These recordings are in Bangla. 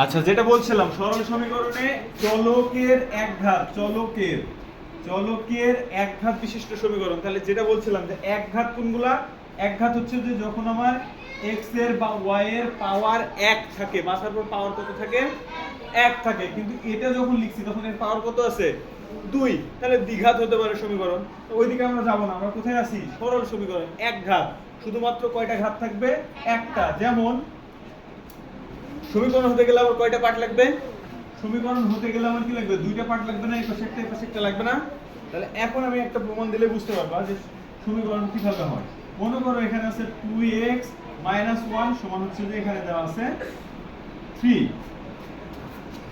আচ্ছা, যেটা বলছিলাম সরল সমীকরণে চলকের একঘাত, চলকের একঘাত বিশিষ্ট সমীকরণ। তাহলে যেটা বলছিলাম যে একঘাত কোনগুলা? একঘাত হচ্ছে যে যখন আমার x এর বা y এর পাওয়ার 1 থাকে, মাথার উপর পাওয়ার কত থাকে? 1 থাকে, কিন্তু এটা যখন লিখছি তখন এর পাওয়ার কত আছে? 2। তাহলে দ্বিঘাত হতে পারে সমীকরণ। তো ওইদিকে আমরা যাব না, আমরা কোথায় আছি? সরল সমীকরণ, একঘাত। শুধুমাত্র কয়টা ঘাত থাকবে? একটা। যেমন সমীকরণ হতে গেলে আমার কয়টা পার্ট লাগবে? সমীকরণ হতে গেলে আমার কি লাগবে? দুইটা পার্ট লাগবে না? এই পাশে একটা, এই পাশে একটা লাগবে না? তাহলে এখন আমি একটা প্রমাণ দিলে বুঝতে পারবা যে সমীকরণ কিভাবে হয়। মনে করো এখানে আছে 2x - 1 সমান হচ্ছে যে এখানে দেওয়া আছে 3,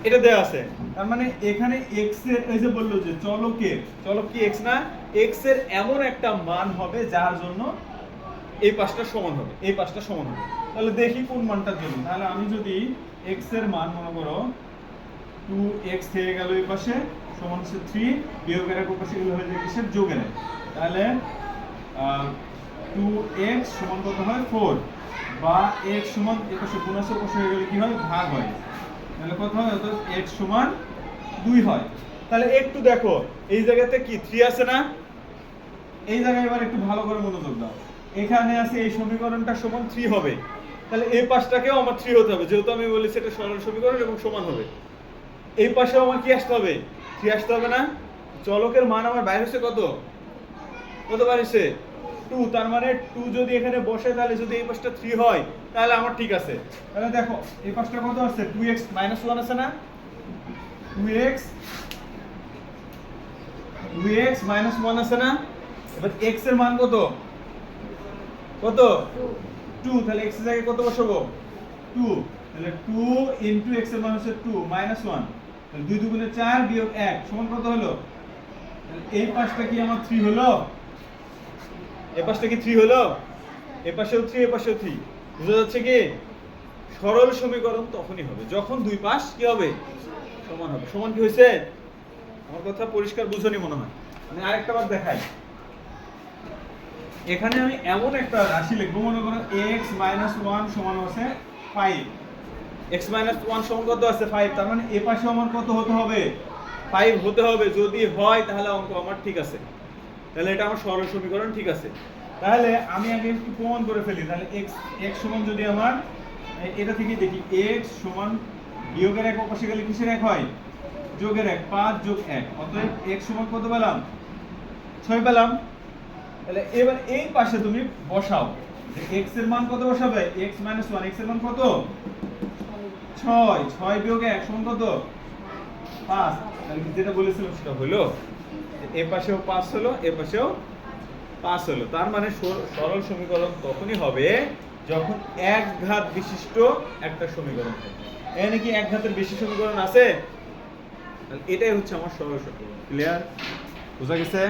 এটা দেওয়া আছে। তার মানে এখানে x এর, এই যে বললো যে চলক কি x না? x এর এমন একটা মান হবে যার জন্য এই পাঁচটা সমান হবে, এই পাঁচটা সমান হবে। তাহলে দেখি কোন মানটার জন্য। তাহলে আমি যদি x এর মান মনে করো 2x থেকে গেল এই পাশে সমান হচ্ছে 3, বিয়োগের এক পাশে গেলে হয়ে যায় কিসের? যোগের এক। তাহলে 2x সমান কত হয়? 4, বা x সমান এই পাশে গুণ আছে, পাশে হয়ে গেলে কি হয়? ভাগ হয়। তাহলে কত হয়? অর্থাৎ x সমান 2 হয়। তাহলে একটু দেখো এই জায়গাতে কি 3 আছে না? এই জায়গায় এবার একটু ভালো করে মনোযোগ দাও। এখানে আছে এই সমীকরণটা সমান 3 হবে, তাহলে এই পাশটাকেও আমার 3 হতে হবে, যেহেতু আমি বলেছি এটা সরল সমীকরণ এবং সমান হবে। এই পাশেও আমার কি আসতে হবে? 3 আসতে হবে না? চলকের মান আমার বাইরে হচ্ছে কত? কত বাইরেছে? 2। তার মানে 2 যদি এখানে বসে, তাহলে যদি এই পাশটা 3 হয় তাহলে আমার ঠিক আছে। তাহলে দেখো এই পাশটা কত আছে? 2x - 1 আছে না? 2x - 1 আছে না? এবার x এর মান কত? কত? 2। তাহলে x এর জায়গায় কত বসাবো? 2। তাহলে 2 ইনটু x এর মান হচ্ছে 2 - 1। তাহলে 2 দুগুণে 4 বিয়োগ 1 সমান কত হলো? তাহলে এই পাশটা কি আমার 3 হলো? এই পাশটা কি 3 হলো? এই পাশেও 3, এই পাশেও 3। বুঝা যাচ্ছে কি? সরল সমীকরণ তখনই হবে যখন দুই পাশ কি হবে? সমান হবে। সমান কি হয়েছে? আমার কথা পরিষ্কার বুঝনি মনে হয়। আমি আরেকটা বার দেখাই। এখানে আমি এমন একটা রাশি লিখবো, মনে করো x - 1 সমান আছে 5। x - 1 সমান কত আছে? 5। তার মানে এই পাশে আমার কত হতে হবে? 5 হতে হবে। যদি হয় তাহলে অঙ্ক আমার ঠিক আছে, তাহলে এটা আমার সরল সমীকরণ ঠিক আছে। তাহলে আমি আগে একটু প্রমাণ করে ফেলি। তাহলে x সমান যদি আমার এটা থেকে দেখি, x সমান বিয়োগের এক পাশে গেলে কিসের এক হয়? যোগের এক। 5 যোগ 1, অতএব x সমান কত পেলাম? 6 পেলাম। তাহলে এবার এই পাশে তুমি বসাও যে x এর মান কত বসাবে? x - 1, x এর মান কত? 6। 6 বিয়োগ 1 সমান কত? 5। তাহলে যেটা বলেছিলাম সেটা হলো। এই পাশেও 5 হলো, এই পাশেও 5 হলো। তার মানে সরল সমীকরণ তখনই হবে যখন এক ঘাত বিশিষ্ট একটা সমীকরণ থাকে। এখানে কি এক ঘাতের বেশি সমীকরণ আছে? তাহলে এটাই হচ্ছে আমার সরল সমীকরণ। ক্লিয়ার? বুঝা গেছে?